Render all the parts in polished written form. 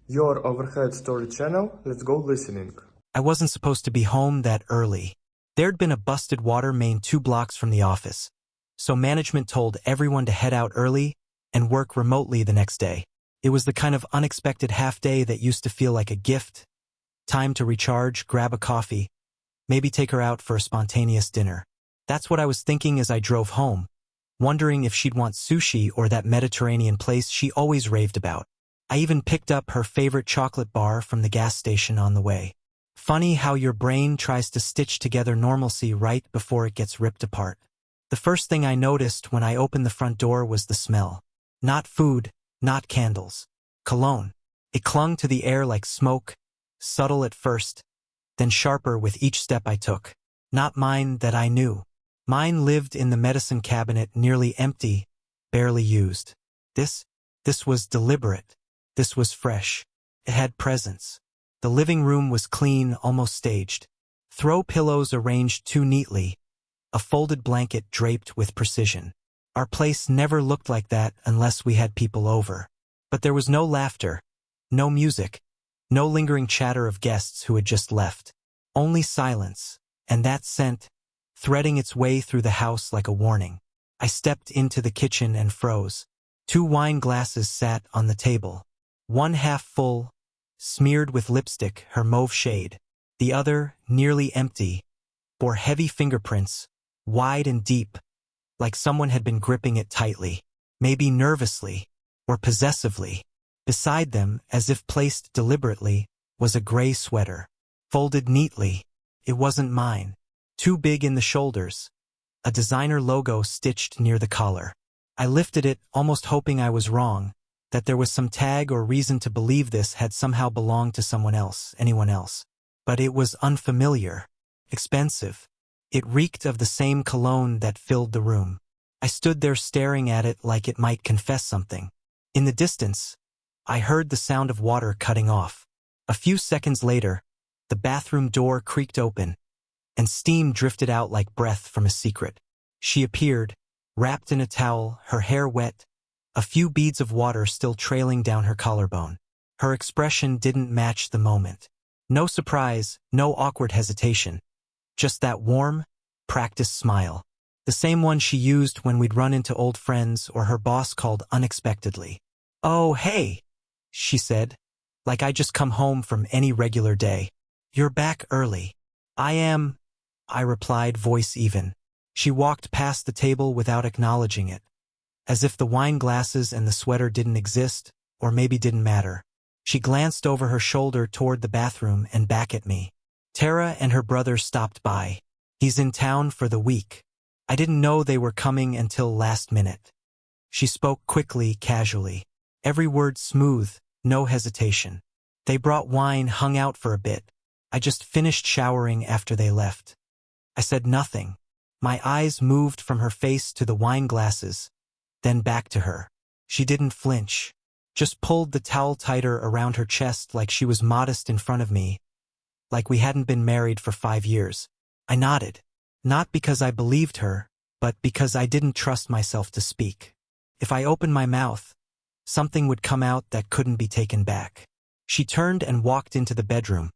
Your overhead story channel, let's go listening. I wasn't supposed to be home that early. There'd been a busted water main 2 blocks from the office, so management told everyone to head out early and work remotely the next day. It was the kind of unexpected half-day that used to feel like a gift. Time to recharge, grab a coffee, maybe take her out for a spontaneous dinner. That's what I was thinking as I drove home, wondering if she'd want sushi or that Mediterranean place she always raved about. I even picked up her favorite chocolate bar from the gas station on the way. Funny how your brain tries to stitch together normalcy right before it gets ripped apart. The first thing I noticed when I opened the front door was the smell. Not food, not candles. Cologne. It clung to the air like smoke, subtle at first, then sharper with each step I took. Not mine that I knew. Mine lived in the medicine cabinet, nearly empty, barely used. This was deliberate. This was fresh. It had presence. The living room was clean, almost staged. Throw pillows arranged too neatly. A folded blanket draped with precision. Our place never looked like that unless we had people over. But there was no laughter, no music, no lingering chatter of guests who had just left. Only silence, and that scent, threading its way through the house like a warning. I stepped into the kitchen and froze. 2 wine glasses sat on the table. One half full, smeared with lipstick, her mauve shade. The other, nearly empty, bore heavy fingerprints, wide and deep, like someone had been gripping it tightly, maybe nervously, or possessively. Beside them, as if placed deliberately, was a gray sweater. Folded neatly. It wasn't mine. Too big in the shoulders. A designer logo stitched near the collar. I lifted it, almost hoping I was wrong, that there was some tag or reason to believe this had somehow belonged to someone else, anyone else. But it was unfamiliar. Expensive. It reeked of the same cologne that filled the room. I stood there staring at it like it might confess something. In the distance, I heard the sound of water cutting off. A few seconds later, the bathroom door creaked open, and steam drifted out like breath from a secret. She appeared, wrapped in a towel, her hair wet, a few beads of water still trailing down her collarbone. Her expression didn't match the moment. No surprise, no awkward hesitation. Just that warm, practiced smile. The same one she used when we'd run into old friends or her boss called unexpectedly. "Oh, hey," she said, like I'd just come home from any regular day. "You're back early." "I am," I replied, voice even. She walked past the table without acknowledging it, as if the wine glasses and the sweater didn't exist, or maybe didn't matter. She glanced over her shoulder toward the bathroom and back at me. "Tara and her brother stopped by. He's in town for the week." I didn't know they were coming until last minute. She spoke quickly, casually. Every word smooth, no hesitation. "They brought wine, hung out for a bit. I just finished showering after they left." I said nothing. My eyes moved from her face to the wine glasses, then back to her. She didn't flinch, just pulled the towel tighter around her chest like she was modest in front of me, like we hadn't been married for 5 years. I nodded, not because I believed her, but because I didn't trust myself to speak. If I opened my mouth, something would come out that couldn't be taken back. She turned and walked into the bedroom,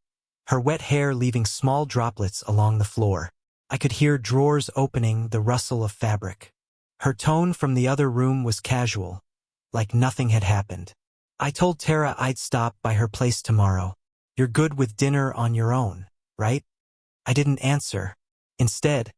her wet hair leaving small droplets along the floor. I could hear drawers opening, the rustle of fabric. Her tone from the other room was casual, like nothing had happened. "I told Tara I'd stop by her place tomorrow. You're good with dinner on your own, right?" I didn't answer. Instead,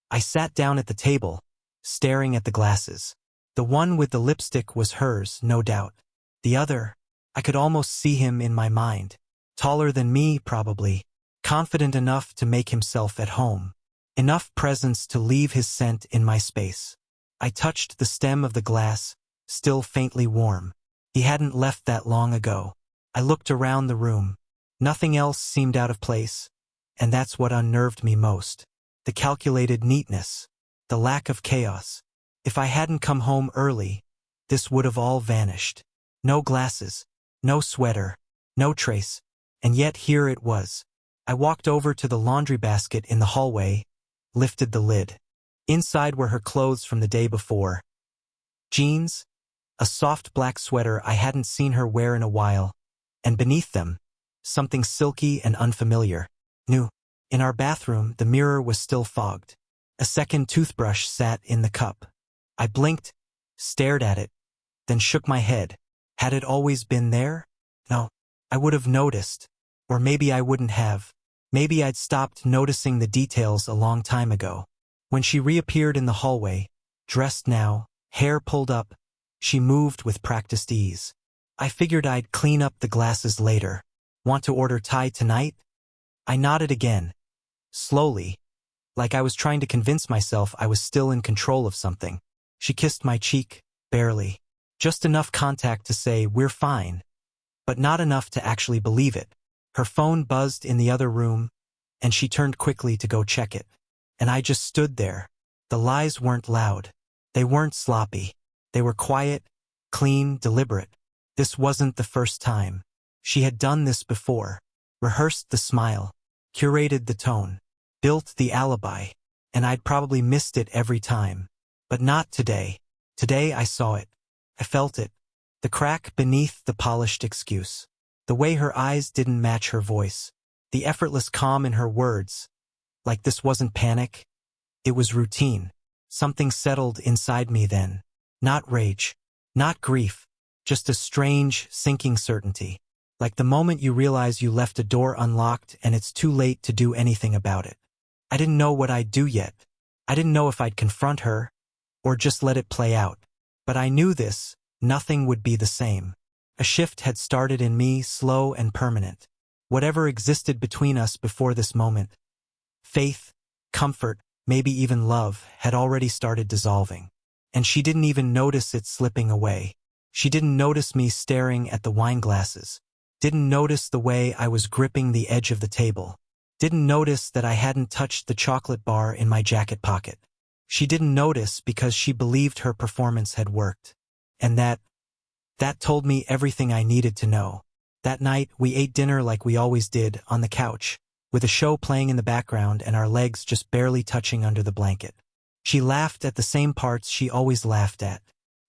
I sat down at the table, staring at the glasses. The one with the lipstick was hers, no doubt. The other, I could almost see him in my mind. Taller than me, probably. Confident enough to make himself at home. Enough presence to leave his scent in my space. I touched the stem of the glass, still faintly warm. He hadn't left that long ago. I looked around the room. Nothing else seemed out of place, and that's what unnerved me most. The calculated neatness, the lack of chaos. If I hadn't come home early, this would have all vanished. No glasses, no sweater, no trace, and yet here it was. I walked over to the laundry basket in the hallway, lifted the lid. Inside were her clothes from the day before. Jeans, a soft black sweater I hadn't seen her wear in a while, and beneath them, something silky and unfamiliar. New. In our bathroom, the mirror was still fogged. A second toothbrush sat in the cup. I blinked, stared at it, then shook my head. Had it always been there? No. I would have noticed. Or maybe I wouldn't have. Maybe I'd stopped noticing the details a long time ago. When she reappeared in the hallway, dressed now, hair pulled up, she moved with practiced ease. I figured I'd clean up the glasses later. Want to order Thai tonight? I nodded again. Slowly, like I was trying to convince myself I was still in control of something. She kissed my cheek, barely. Just enough contact to say, "We're fine," but not enough to actually believe it. Her phone buzzed in the other room, and she turned quickly to go check it. And I just stood there. The lies weren't loud. They weren't sloppy. They were quiet, clean, deliberate. This wasn't the first time. She had done this before. Rehearsed the smile, curated the tone, built the alibi, and I'd probably missed it every time. But not today. Today I saw it. I felt it. The crack beneath the polished excuse. The way her eyes didn't match her voice. The effortless calm in her words. Like this wasn't panic. It was routine. Something settled inside me then. Not rage. Not grief. Just a strange, sinking certainty. Like the moment you realize you left a door unlocked and it's too late to do anything about it. I didn't know what I'd do yet. I didn't know if I'd confront her, or just let it play out. But I knew this, nothing would be the same. A shift had started in me, slow and permanent. Whatever existed between us before this moment, faith, comfort, maybe even love, had already started dissolving. And she didn't even notice it slipping away. She didn't notice me staring at the wine glasses. Didn't notice the way I was gripping the edge of the table. Didn't notice that I hadn't touched the chocolate bar in my jacket pocket. She didn't notice because she believed her performance had worked. And that told me everything I needed to know. That night, we ate dinner like we always did, on the couch, with a show playing in the background and our legs just barely touching under the blanket. She laughed at the same parts she always laughed at,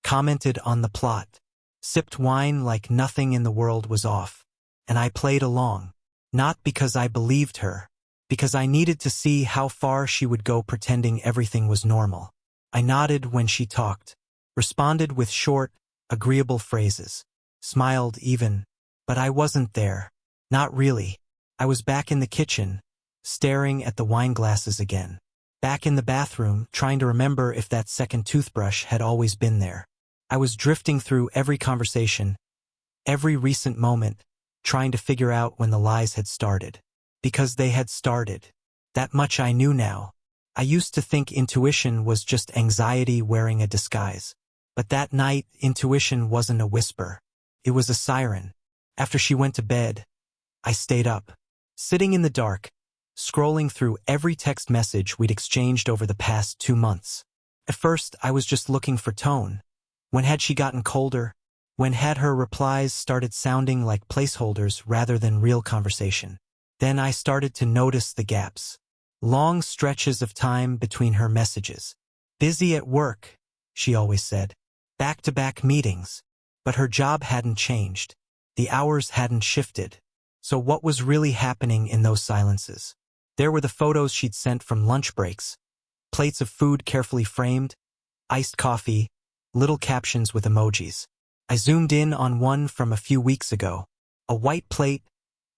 commented on the plot, sipped wine like nothing in the world was off. And I played along. Not because I believed her, because I needed to see how far she would go pretending everything was normal. I nodded when she talked, responded with short, agreeable phrases, smiled even, but I wasn't there. Not really. I was back in the kitchen, staring at the wine glasses again. Back in the bathroom, trying to remember if that second toothbrush had always been there. I was drifting through every conversation, every recent moment, trying to figure out when the lies had started. Because they had started. That much I knew now. I used to think intuition was just anxiety wearing a disguise. But that night, intuition wasn't a whisper. It was a siren. After she went to bed, I stayed up, sitting in the dark, scrolling through every text message we'd exchanged over the past 2 months. At first, I was just looking for tone. When had she gotten colder? When had her replies started sounding like placeholders rather than real conversation? Then I started to notice the gaps. Long stretches of time between her messages. Busy at work, she always said. Back-to-back meetings. But her job hadn't changed. The hours hadn't shifted. So what was really happening in those silences? There were the photos she'd sent from lunch breaks. Plates of food carefully framed, iced coffee, little captions with emojis. I zoomed in on one from a few weeks ago. A white plate,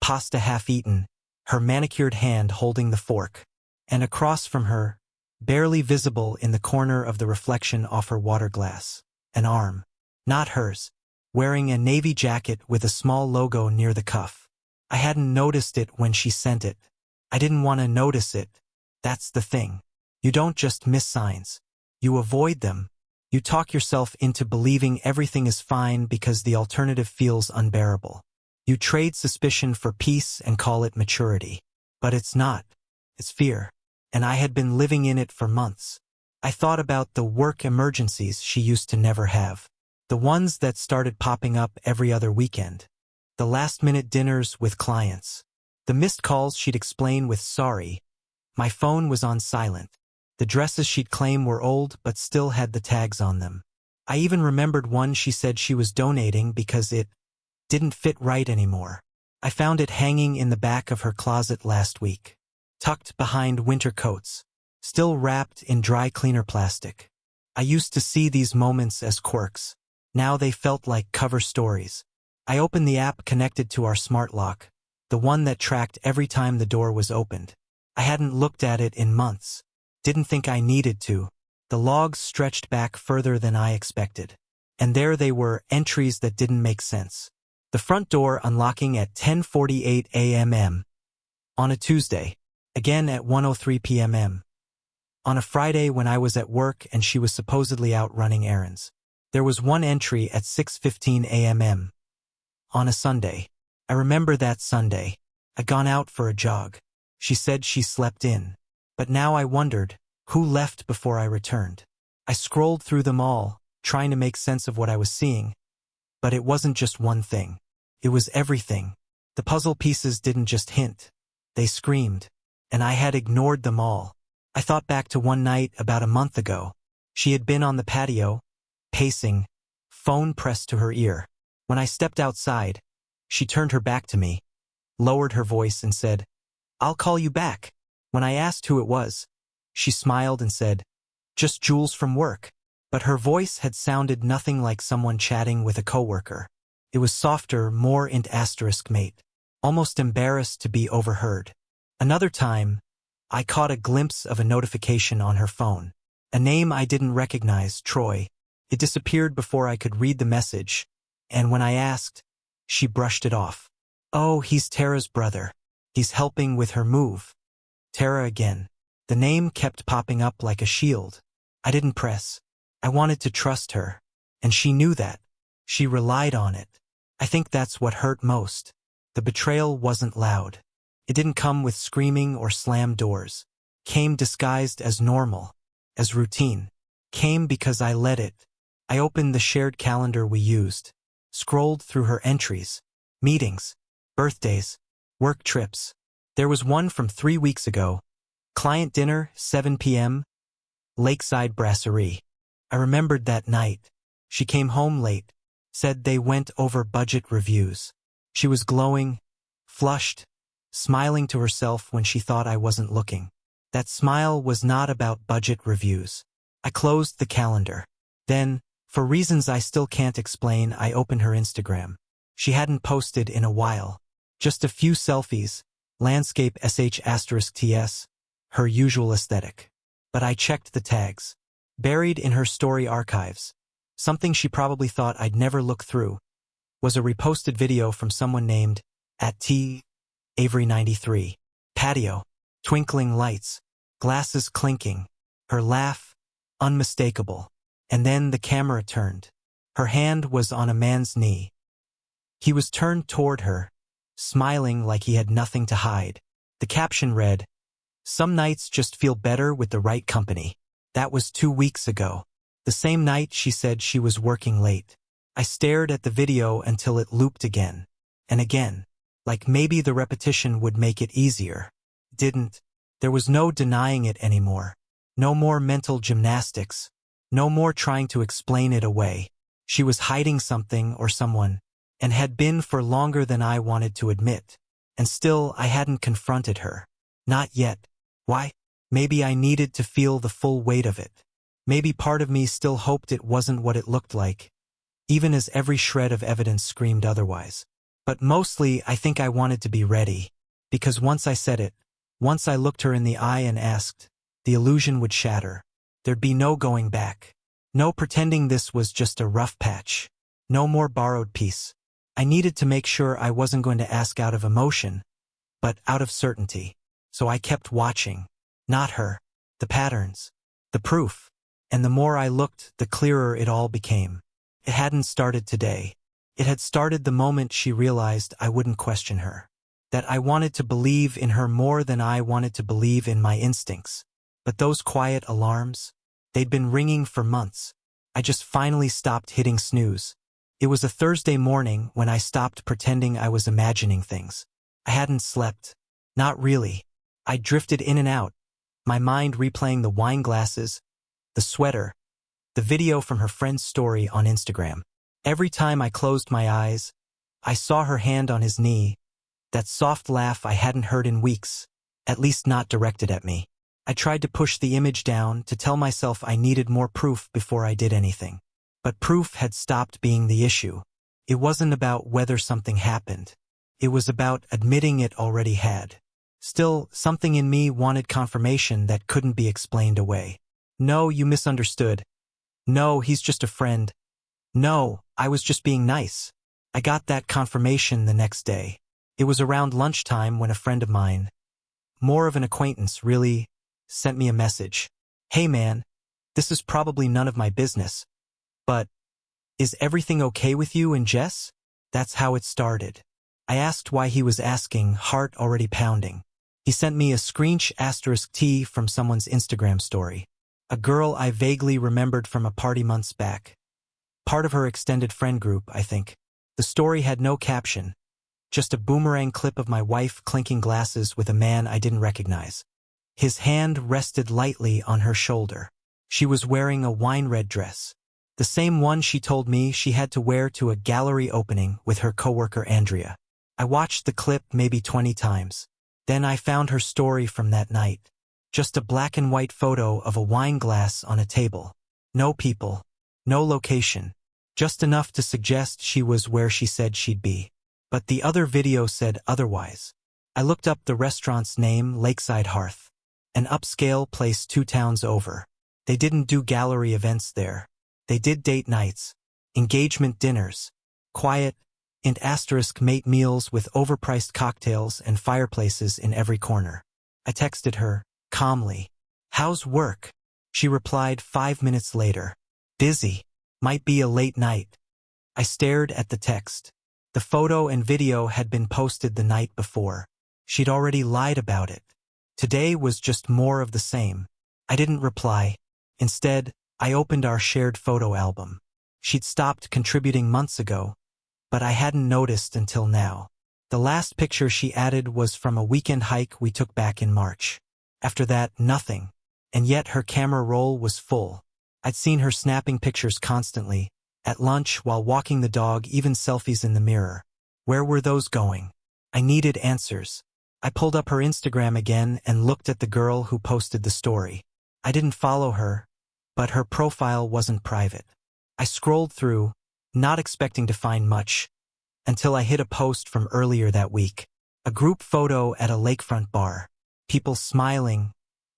pasta half-eaten, her manicured hand holding the fork. And across from her, barely visible in the corner of the reflection off her water glass, an arm. Not hers. Wearing a navy jacket with a small logo near the cuff. I hadn't noticed it when she sent it. I didn't want to notice it. That's the thing. You don't just miss signs. You avoid them. You talk yourself into believing everything is fine because the alternative feels unbearable. You trade suspicion for peace and call it maturity. But it's not. It's fear. And I had been living in it for months. I thought about the work emergencies she used to never have. The ones that started popping up every other weekend. The last-minute dinners with clients. The missed calls she'd explain with sorry. My phone was on silent. The dresses she'd claim were old but still had the tags on them. I even remembered one she said she was donating because it didn't fit right anymore. I found it hanging in the back of her closet last week, tucked behind winter coats, still wrapped in dry cleaner plastic. I used to see these moments as quirks. Now they felt like cover stories. I opened the app connected to our smart lock, the one that tracked every time the door was opened. I hadn't looked at it in months. Didn't think I needed to. The logs stretched back further than I expected. And there they were, entries that didn't make sense. The front door unlocking at 10:48 a.m. on a Tuesday, again at 1:03 p.m. on a Friday when I was at work and she was supposedly out running errands. There was one entry at 6:15 a.m. on a Sunday. I remember that Sunday. I'd gone out for a jog. She said she slept in. But now I wondered, who left before I returned? I scrolled through them all, trying to make sense of what I was seeing. But it wasn't just one thing. It was everything. The puzzle pieces didn't just hint. They screamed. And I had ignored them all. I thought back to one night about a month ago. She had been on the patio, pacing, phone pressed to her ear. When I stepped outside, she turned her back to me, lowered her voice and said, "I'll call you back." When I asked who it was, she smiled and said, "Just Jules from work." But her voice had sounded nothing like someone chatting with a coworker. It was softer, more int asterisk mate, almost embarrassed to be overheard. Another time, I caught a glimpse of a notification on her phone. A name I didn't recognize, Troy. It disappeared before I could read the message, and when I asked, she brushed it off. "Oh, he's Tara's brother. He's helping with her move." Tara again. The name kept popping up like a shield. I didn't press. I wanted to trust her, and she knew that. She relied on it. I think that's what hurt most. The betrayal wasn't loud. It didn't come with screaming or slammed doors. Came disguised as normal, as routine. Came because I let it. I opened the shared calendar we used, scrolled through her entries, meetings, birthdays, work trips. There was one from 3 weeks ago. Client dinner, 7 p.m., Lakeside Brasserie. I remembered that night. She came home late, said they went over budget reviews. She was glowing, flushed, smiling to herself when she thought I wasn't looking. That smile was not about budget reviews. I closed the calendar. Then, for reasons I still can't explain, I opened her Instagram. She hadn't posted in a while. Just a few selfies, landscape sh*ts, her usual aesthetic. But I checked the tags. Buried in her story archives, something she probably thought I'd never look through, was a reposted video from someone named @Avery93. Patio, twinkling lights, glasses clinking, her laugh, unmistakable. And then the camera turned. Her hand was on a man's knee. He was turned toward her, smiling like he had nothing to hide. The caption read, "Some nights just feel better with the right company." That was 2 weeks ago. The same night she said she was working late. I stared at the video until it looped again. And again. Like maybe the repetition would make it easier. Didn't. There was no denying it anymore. No more mental gymnastics. No more trying to explain it away. She was hiding something or someone, and had been for longer than I wanted to admit. And still I hadn't confronted her. Not yet. Why? Maybe I needed to feel the full weight of it. Maybe part of me still hoped it wasn't what it looked like, even as every shred of evidence screamed otherwise. But mostly I think I wanted to be ready, because once I said it, once I looked her in the eye and asked, the illusion would shatter. There'd be no going back. No pretending this was just a rough patch. No more borrowed peace. I needed to make sure I wasn't going to ask out of emotion, but out of certainty. So I kept watching. Not her. The patterns. The proof. And the more I looked, the clearer it all became. It hadn't started today. It had started the moment she realized I wouldn't question her. That I wanted to believe in her more than I wanted to believe in my instincts. But those quiet alarms, they'd been ringing for months. I just finally stopped hitting snooze. It was a Thursday morning when I stopped pretending I was imagining things. I hadn't slept. Not really. I drifted in and out, my mind replaying the wine glasses, the sweater, the video from her friend's story on Instagram. Every time I closed my eyes, I saw her hand on his knee, that soft laugh I hadn't heard in weeks, at least not directed at me. I tried to push the image down to tell myself I needed more proof before I did anything. But proof had stopped being the issue. It wasn't about whether something happened. It was about admitting it already had. Still, something in me wanted confirmation that couldn't be explained away. No, you misunderstood. No, he's just a friend. No, I was just being nice. I got that confirmation the next day. It was around lunchtime when a friend of mine, more of an acquaintance really, sent me a message. Hey man, this is probably none of my business, but is everything okay with you and Jess? That's how it started. I asked why he was asking, heart already pounding. He sent me a *T from someone's Instagram story. A girl I vaguely remembered from a party months back. Part of her extended friend group, I think. The story had no caption. Just a boomerang clip of my wife clinking glasses with a man I didn't recognize. His hand rested lightly on her shoulder. She was wearing a wine-red dress. The same one she told me she had to wear to a gallery opening with her coworker Andrea. I watched the clip maybe 20 times. Then I found her story from that night. Just a black and white photo of a wine glass on a table. No people. No location. Just enough to suggest she was where she said she'd be. But the other video said otherwise. I looked up the restaurant's name, Lakeside Hearth. An upscale place 2 towns over. They didn't do gallery events there. They did date nights, engagement dinners, quiet, and *mate meals with overpriced cocktails and fireplaces in every corner. I texted her, calmly, "How's work?" She replied 5 minutes later, "Busy. Might be a late night." I stared at the text. The photo and video had been posted the night before. She'd already lied about it. Today was just more of the same. I didn't reply. Instead, I opened our shared photo album. She'd stopped contributing months ago, but I hadn't noticed until now. The last picture she added was from a weekend hike we took back in March. After that, nothing. And yet her camera roll was full. I'd seen her snapping pictures constantly, at lunch, while walking the dog, even selfies in the mirror. Where were those going? I needed answers. I pulled up her Instagram again and looked at the girl who posted the story. I didn't follow her, but her profile wasn't private. I scrolled through, not expecting to find much, until I hit a post from earlier that week. A group photo at a lakefront bar. People smiling,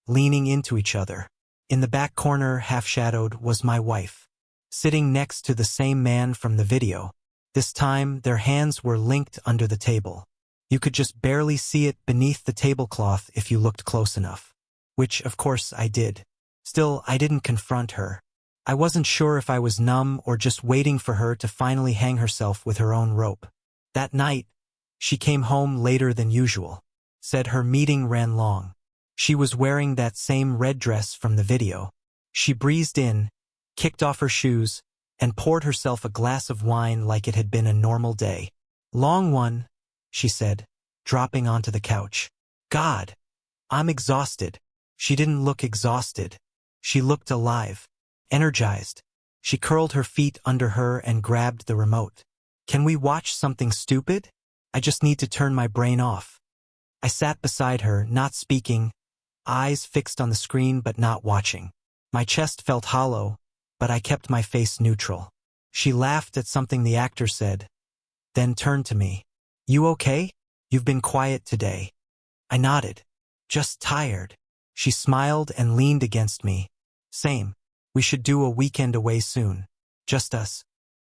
leaning into each other. In the back corner, half-shadowed, was my wife, sitting next to the same man from the video. This time, their hands were linked under the table. You could just barely see it beneath the tablecloth if you looked close enough. Which, of course, I did. Still, I didn't confront her. I wasn't sure if I was numb or just waiting for her to finally hang herself with her own rope. That night, she came home later than usual. Said her meeting ran long. She was wearing that same red dress from the video. She breezed in, kicked off her shoes, and poured herself a glass of wine like it had been a normal day. "Long one," she said, dropping onto the couch. "God, I'm exhausted." She didn't look exhausted. She looked alive, energized. She curled her feet under her and grabbed the remote. "Can we watch something stupid? I just need to turn my brain off." I sat beside her, not speaking, eyes fixed on the screen but not watching. My chest felt hollow, but I kept my face neutral. She laughed at something the actor said, then turned to me. "You okay? You've been quiet today." I nodded. "Just tired." She smiled and leaned against me. "Same. We should do a weekend away soon. Just us."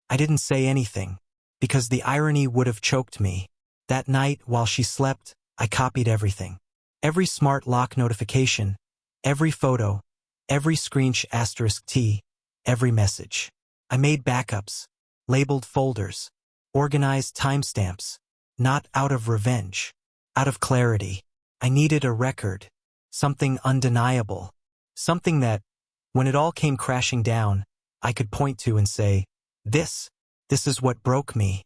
I didn't say anything, because the irony would have choked me. That night, while she slept, I copied everything. Every smart lock notification, every photo, every *T, every message. I made backups, labeled folders, organized timestamps, not out of revenge, out of clarity. I needed a record, something undeniable, something that, when it all came crashing down, I could point to and say, this is what broke me.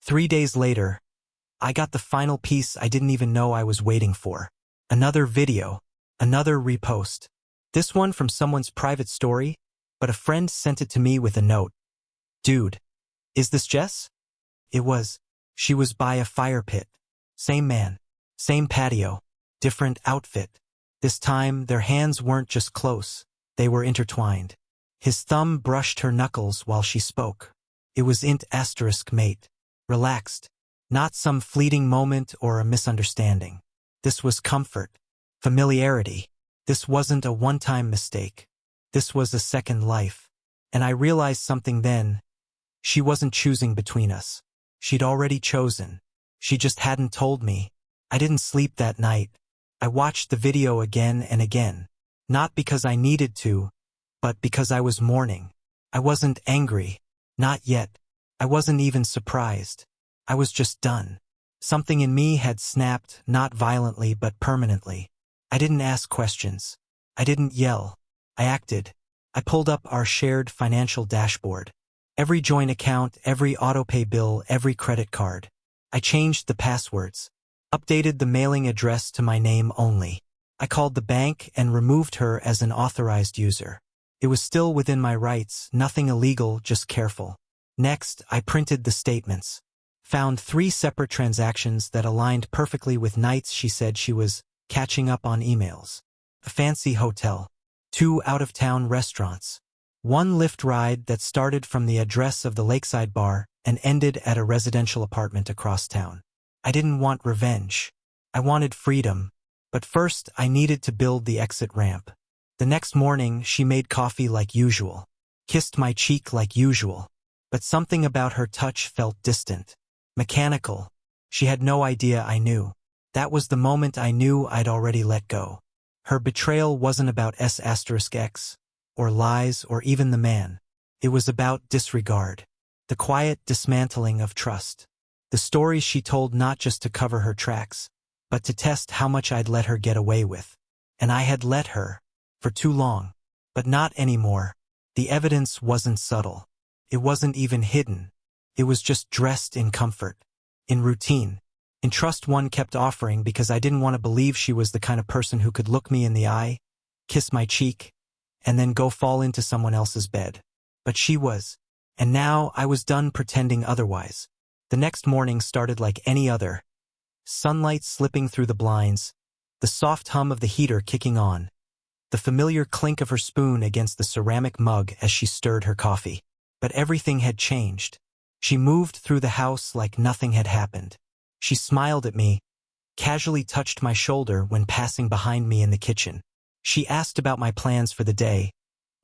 3 days later, I got the final piece I didn't even know I was waiting for. Another video, another repost. This one from someone's private story, but a friend sent it to me with a note. "Dude, is this Jess?" It was. She was by a fire pit. Same man. Same patio. Different outfit. This time, their hands weren't just close. They were intertwined. His thumb brushed her knuckles while she spoke. It was int asterisk mate. Relaxed. Not some fleeting moment or a misunderstanding. This was comfort. Familiarity. This wasn't a one-time mistake. This was a second life. And I realized something then. She wasn't choosing between us. She'd already chosen. She just hadn't told me. I didn't sleep that night. I watched the video again and again. Not because I needed to, but because I was mourning. I wasn't angry. Not yet. I wasn't even surprised. I was just done. Something in me had snapped, not violently but permanently. I didn't ask questions. I didn't yell. I acted. I pulled up our shared financial dashboard. Every joint account, every autopay bill, every credit card. I changed the passwords. Updated the mailing address to my name only. I called the bank and removed her as an authorized user. It was still within my rights, nothing illegal, just careful. Next, I printed the statements. Found 3 separate transactions that aligned perfectly with nights she said she was catching up on emails. A fancy hotel. 2 out-of-town restaurants. 1 Lyft ride that started from the address of the lakeside bar and ended at a residential apartment across town. I didn't want revenge. I wanted freedom. But first, I needed to build the exit ramp. The next morning, she made coffee like usual. Kissed my cheek like usual. But something about her touch felt distant. Mechanical. She had no idea I knew. That was the moment I knew I'd already let go. Her betrayal wasn't about S*X, or lies, or even the man. It was about disregard. The quiet dismantling of trust. The stories she told not just to cover her tracks, but to test how much I'd let her get away with. And I had let her. For too long. But not anymore. The evidence wasn't subtle. It wasn't even hidden. It was just dressed in comfort. In routine. In trust one kept offering because I didn't want to believe she was the kind of person who could look me in the eye, kiss my cheek, and then go fall into someone else's bed. But she was. And now I was done pretending otherwise. The next morning started like any other. Sunlight slipping through the blinds, the soft hum of the heater kicking on, the familiar clink of her spoon against the ceramic mug as she stirred her coffee. But everything had changed. She moved through the house like nothing had happened. She smiled at me, casually touched my shoulder when passing behind me in the kitchen. She asked about my plans for the day,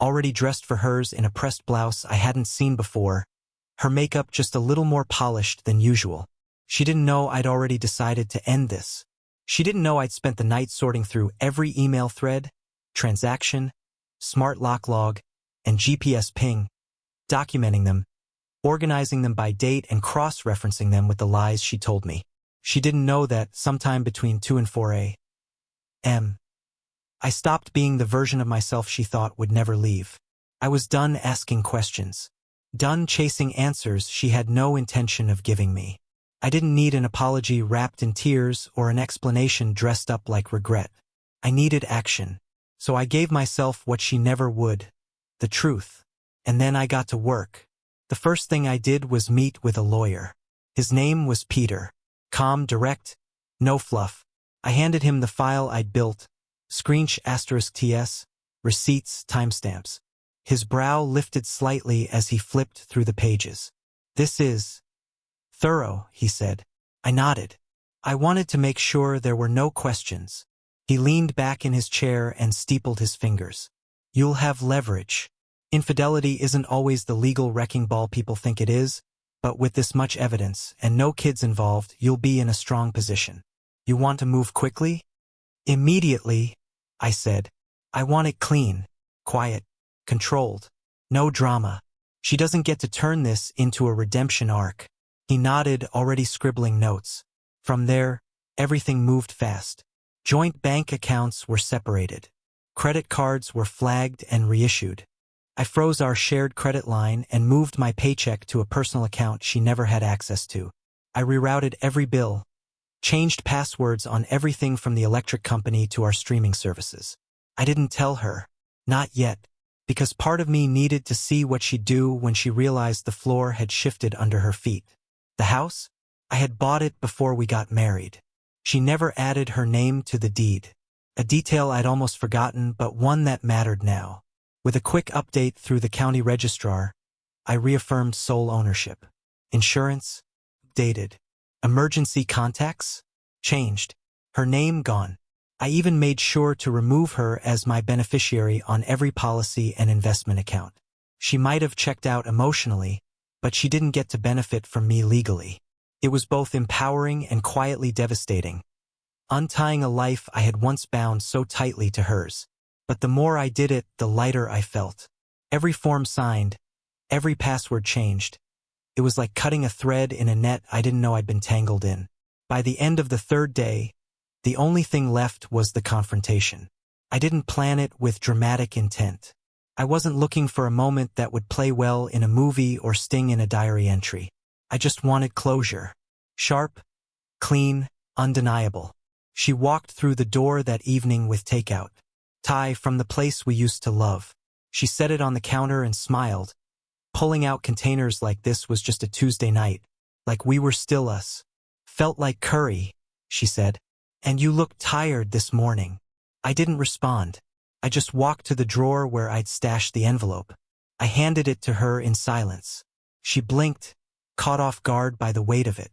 already dressed for hers in a pressed blouse I hadn't seen before, her makeup just a little more polished than usual. She didn't know I'd already decided to end this. She didn't know I'd spent the night sorting through every email thread, transaction, smart lock log, and GPS ping, documenting them, organizing them by date and cross-referencing them with the lies she told me. She didn't know that sometime between 2 and 4 a.m. I stopped being the version of myself she thought would never leave. I was done asking questions. Done chasing answers she had no intention of giving me. I didn't need an apology wrapped in tears or an explanation dressed up like regret. I needed action. So I gave myself what she never would. The truth. And then I got to work. The first thing I did was meet with a lawyer. His name was Peter. Calm, direct, no fluff. I handed him the file I'd built, **TS, receipts, timestamps. His brow lifted slightly as he flipped through the pages. "This is thorough," he said. I nodded. I wanted to make sure there were no questions. He leaned back in his chair and steepled his fingers. "You'll have leverage. Infidelity isn't always the legal wrecking ball people think it is, but with this much evidence and no kids involved, you'll be in a strong position. You want to move quickly?" "Immediately," I said. "I want it clean, quiet, controlled. No drama. She doesn't get to turn this into a redemption arc." He nodded, already scribbling notes. From there, everything moved fast. Joint bank accounts were separated. Credit cards were flagged and reissued. I froze our shared credit line and moved my paycheck to a personal account she never had access to. I rerouted every bill, changed passwords on everything from the electric company to our streaming services. I didn't tell her. Not yet. Because part of me needed to see what she'd do when she realized the floor had shifted under her feet. The house? I had bought it before we got married. She never added her name to the deed. A detail I'd almost forgotten, but one that mattered now. With a quick update through the county registrar, I reaffirmed sole ownership. Insurance? Dated. Emergency contacts? Changed. Her name gone. I even made sure to remove her as my beneficiary on every policy and investment account. She might have checked out emotionally, but she didn't get to benefit from me legally. It was both empowering and quietly devastating, untying a life I had once bound so tightly to hers. But the more I did it, the lighter I felt. Every form signed, every password changed. It was like cutting a thread in a net I didn't know I'd been tangled in. By the end of the third day, the only thing left was the confrontation. I didn't plan it with dramatic intent. I wasn't looking for a moment that would play well in a movie or sting in a diary entry. I just wanted closure. Sharp, clean, undeniable. She walked through the door that evening with takeout. Thai from the place we used to love. She set it on the counter and smiled. Pulling out containers like this was just a Tuesday night. Like we were still us. Felt like curry, she said. And you looked tired this morning. I didn't respond. I just walked to the drawer where I'd stashed the envelope. I handed it to her in silence. She blinked, caught off guard by the weight of it.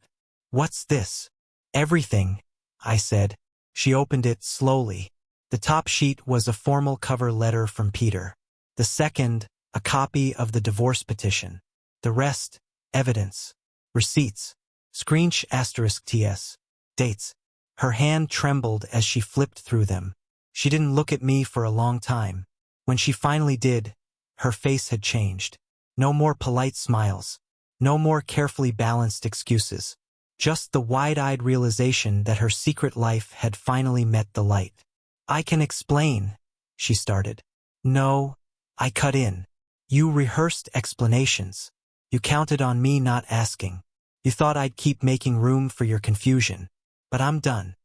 What's this? Everything, I said. She opened it slowly. The top sheet was a formal cover letter from Peter. The second, a copy of the divorce petition. The rest, evidence, receipts, screensh asterisk ts, dates. Her hand trembled as she flipped through them. She didn't look at me for a long time. When she finally did, her face had changed. No more polite smiles. No more carefully balanced excuses. Just the wide-eyed realization that her secret life had finally met the light. I can explain, she started. No, I cut in. You rehearsed explanations. You counted on me not asking. You thought I'd keep making room for your confusion. But I'm done.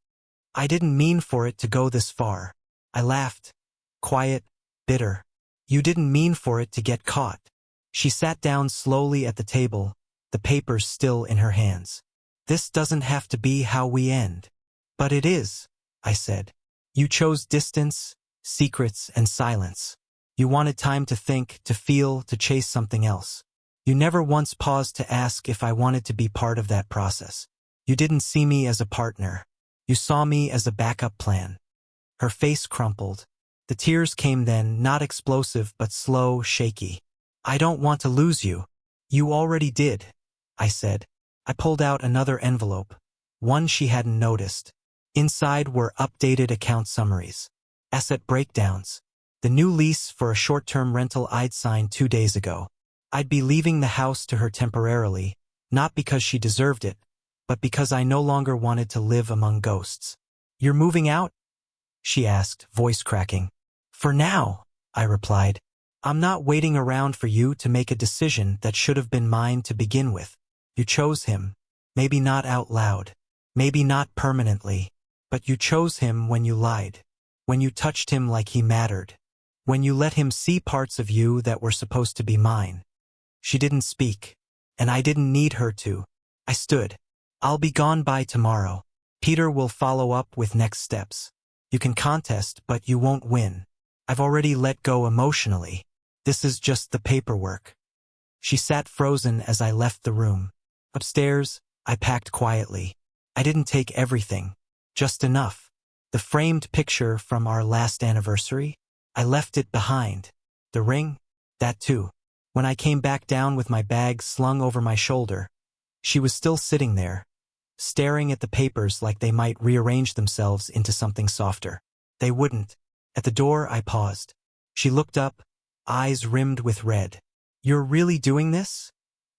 I didn't mean for it to go this far. I laughed. Quiet, bitter. You didn't mean for it to get caught. She sat down slowly at the table, the papers still in her hands. This doesn't have to be how we end. But it is, I said. You chose distance, secrets, and silence. You wanted time to think, to feel, to chase something else. You never once paused to ask if I wanted to be part of that process. You didn't see me as a partner. You saw me as a backup plan. Her face crumpled. The tears came then, not explosive but slow, shaky. I don't want to lose you. You already did, I said. I pulled out another envelope, one she hadn't noticed. Inside were updated account summaries, asset breakdowns, the new lease for a short-term rental I'd signed 2 days ago. I'd be leaving the house to her temporarily, not because she deserved it, but because I no longer wanted to live among ghosts. You're moving out? She asked, voice cracking. For now, I replied. I'm not waiting around for you to make a decision that should have been mine to begin with. You chose him, maybe not out loud, maybe not permanently, but you chose him when you lied, when you touched him like he mattered, when you let him see parts of you that were supposed to be mine. She didn't speak, and I didn't need her to. I stood. I'll be gone by tomorrow. Peter will follow up with next steps. You can contest, but you won't win. I've already let go emotionally. This is just the paperwork. She sat frozen as I left the room. Upstairs, I packed quietly. I didn't take everything, just enough. The framed picture from our last anniversary, I left it behind. The ring, that too. When I came back down with my bag slung over my shoulder, she was still sitting there, staring at the papers like they might rearrange themselves into something softer. They wouldn't. At the door, I paused. She looked up, eyes rimmed with red. You're really doing this?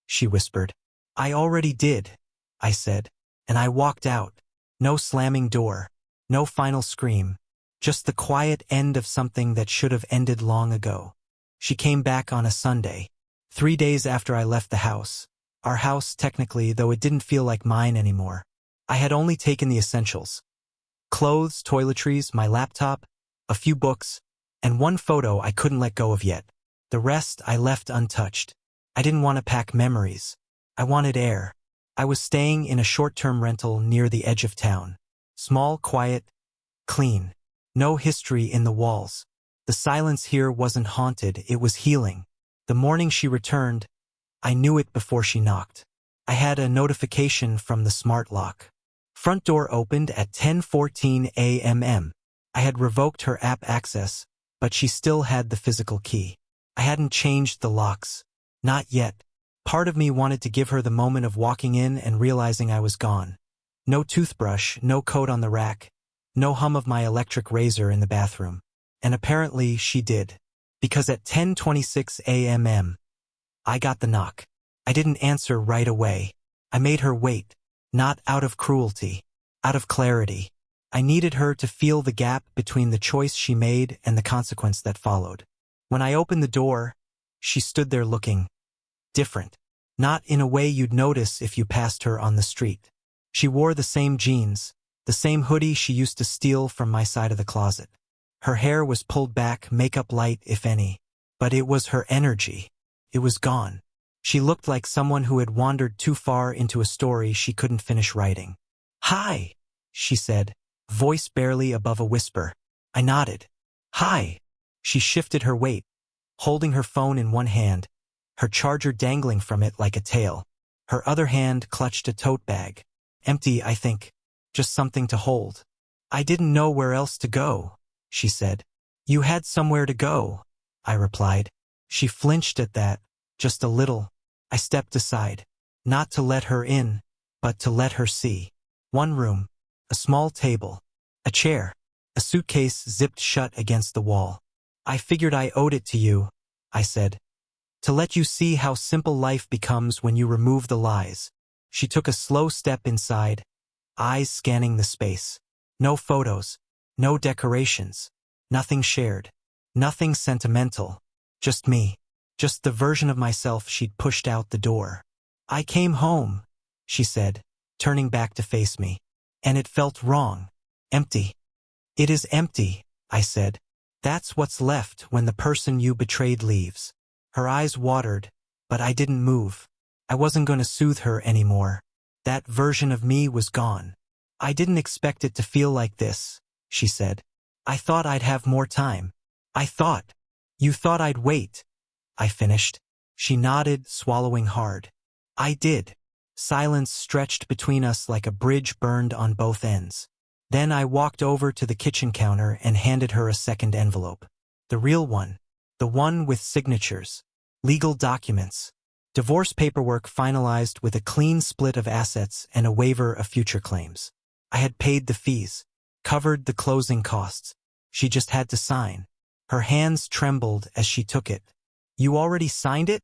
She whispered. I already did, I said, and I walked out. No slamming door, no final scream, just the quiet end of something that should have ended long ago. She came back on a Sunday, 3 days after I left the house. Our house, technically, though it didn't feel like mine anymore. I had only taken the essentials. Clothes, toiletries, my laptop, a few books, and one photo I couldn't let go of yet. The rest I left untouched. I didn't want to pack memories. I wanted air. I was staying in a short-term rental near the edge of town. Small, quiet, clean. No history in the walls. The silence here wasn't haunted, it was healing. The morning she returned, I knew it before she knocked. I had a notification from the smart lock. Front door opened at 10:14 a.m. I had revoked her app access, but she still had the physical key. I hadn't changed the locks. Not yet. Part of me wanted to give her the moment of walking in and realizing I was gone. No toothbrush, no coat on the rack, no hum of my electric razor in the bathroom. And apparently she did. Because at 10:26 a.m., I got the knock. I didn't answer right away. I made her wait. Not out of cruelty. Out of clarity. I needed her to feel the gap between the choice she made and the consequence that followed. When I opened the door, she stood there looking different. Not in a way you'd notice if you passed her on the street. She wore the same jeans, the same hoodie she used to steal from my side of the closet. Her hair was pulled back, makeup light, if any. But it was her energy. It was gone. She looked like someone who had wandered too far into a story she couldn't finish writing. "Hi," she said, voice barely above a whisper. I nodded. "Hi." She shifted her weight, holding her phone in one hand, her charger dangling from it like a tail. Her other hand clutched a tote bag. Empty, I think. Just something to hold. "I didn't know where else to go," she said. "You had somewhere to go," I replied. She flinched at that, just a little. I stepped aside. Not to let her in, but to let her see. One room. A small table. A chair. A suitcase zipped shut against the wall. "I figured I owed it to you," I said. "To let you see how simple life becomes when you remove the lies." She took a slow step inside, eyes scanning the space. No photos. No decorations. Nothing shared. Nothing sentimental. Just me. Just the version of myself she'd pushed out the door. "I came home," she said, turning back to face me. "And it felt wrong. Empty." "It is empty," I said. "That's what's left when the person you betrayed leaves." Her eyes watered, but I didn't move. I wasn't going to soothe her anymore. That version of me was gone. "I didn't expect it to feel like this," she said. "I thought I'd have more time. I thought. You thought I'd wait," I finished. She nodded, swallowing hard. I did. Silence stretched between us like a bridge burned on both ends. Then I walked over to the kitchen counter and handed her a second envelope. The real one. The one with signatures. Legal documents. Divorce paperwork finalized with a clean split of assets and a waiver of future claims. I had paid the fees. Covered the closing costs. She just had to sign. Her hands trembled as she took it. "You already signed it?"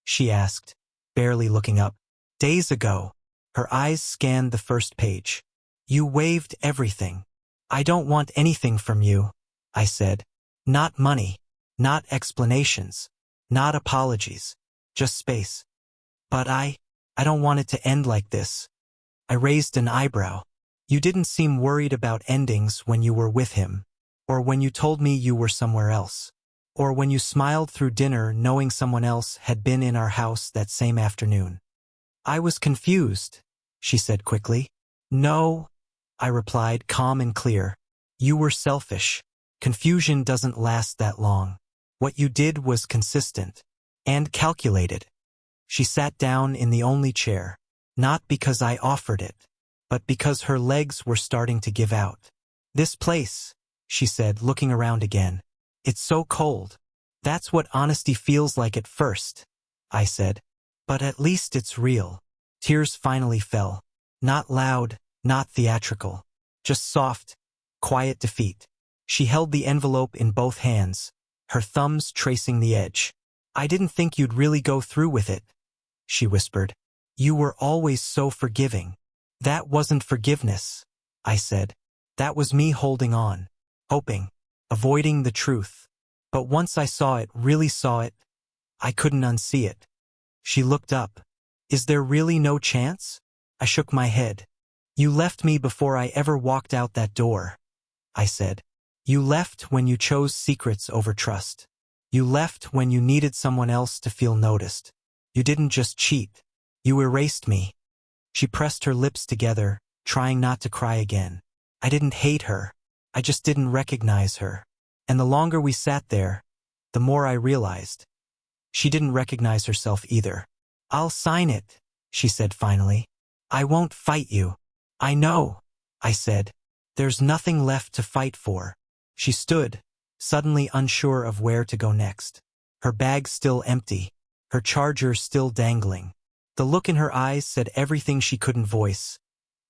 she asked, barely looking up. "Days ago." Her eyes scanned the first page. "You waived everything." "I don't want anything from you," I said. "Not money. Not explanations. Not apologies. Just space." "But I don't want it to end like this." I raised an eyebrow. "You didn't seem worried about endings when you were with him. Or when you told me you were somewhere else. Or when you smiled through dinner knowing someone else had been in our house that same afternoon." "I was confused," she said quickly. "No," I replied, calm and clear. "You were selfish. Confusion doesn't last that long. What you did was consistent. And calculated." She sat down in the only chair. Not because I offered it, but because her legs were starting to give out. "This place," she said, looking around again. "It's so cold." "That's what honesty feels like at first," I said. "But at least it's real." Tears finally fell. Not loud, not theatrical. Just soft, quiet defeat. She held the envelope in both hands, her thumbs tracing the edge. "I didn't think you'd really go through with it," she whispered. "You were always so forgiving." "That wasn't forgiveness," I said. "That was me holding on, hoping, avoiding the truth. But once I saw it, really saw it, I couldn't unsee it." She looked up. "Is there really no chance?" I shook my head. "You left me before I ever walked out that door," I said. "You left when you chose secrets over trust. You left when you needed someone else to feel noticed. You didn't just cheat. You erased me." She pressed her lips together, trying not to cry again. I didn't hate her. I just didn't recognize her. And the longer we sat there, the more I realized. She didn't recognize herself either. I'll sign it, she said finally. I won't fight you. I know, I said. There's nothing left to fight for. She stood, suddenly unsure of where to go next. Her bag still empty, her charger still dangling. The look in her eyes said everything she couldn't voice.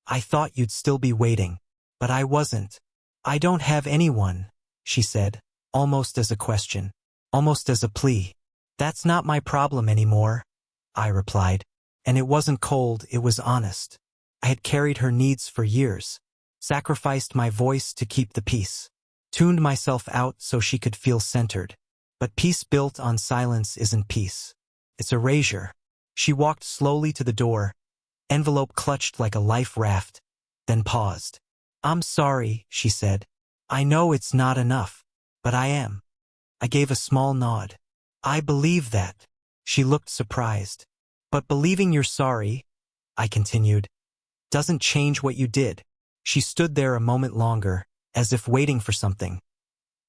I thought you'd still be waiting, but I wasn't. I don't have anyone, she said, almost as a question, almost as a plea. That's not my problem anymore, I replied. And it wasn't cold, it was honest. I had carried her needs for years, sacrificed my voice to keep the peace, tuned myself out so she could feel centered. But peace built on silence isn't peace. It's erasure. She walked slowly to the door, envelope clutched like a life raft, then paused. I'm sorry, she said. I know it's not enough, but I am. I gave a small nod. I believe that. She looked surprised. But believing you're sorry, I continued, doesn't change what you did. She stood there a moment longer, as if waiting for something.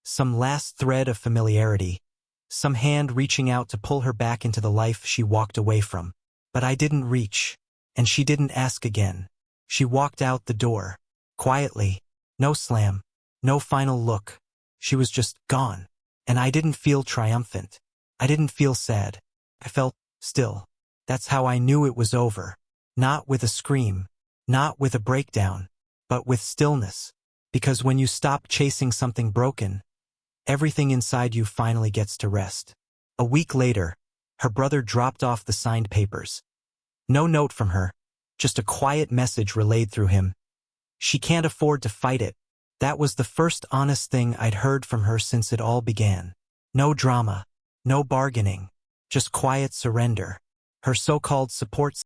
Some last thread of familiarity. Some hand reaching out to pull her back into the life she walked away from. But I didn't reach, and she didn't ask again. She walked out the door, quietly, no slam, no final look. She was just gone. And I didn't feel triumphant. I didn't feel sad. I felt still. That's how I knew it was over. Not with a scream, not with a breakdown, but with stillness. Because when you stop chasing something broken, everything inside you finally gets to rest. A week later, her brother dropped off the signed papers. No note from her, just a quiet message relayed through him. She can't afford to fight it. That was the first honest thing I'd heard from her since it all began. No drama, no bargaining, just quiet surrender. Her so-called support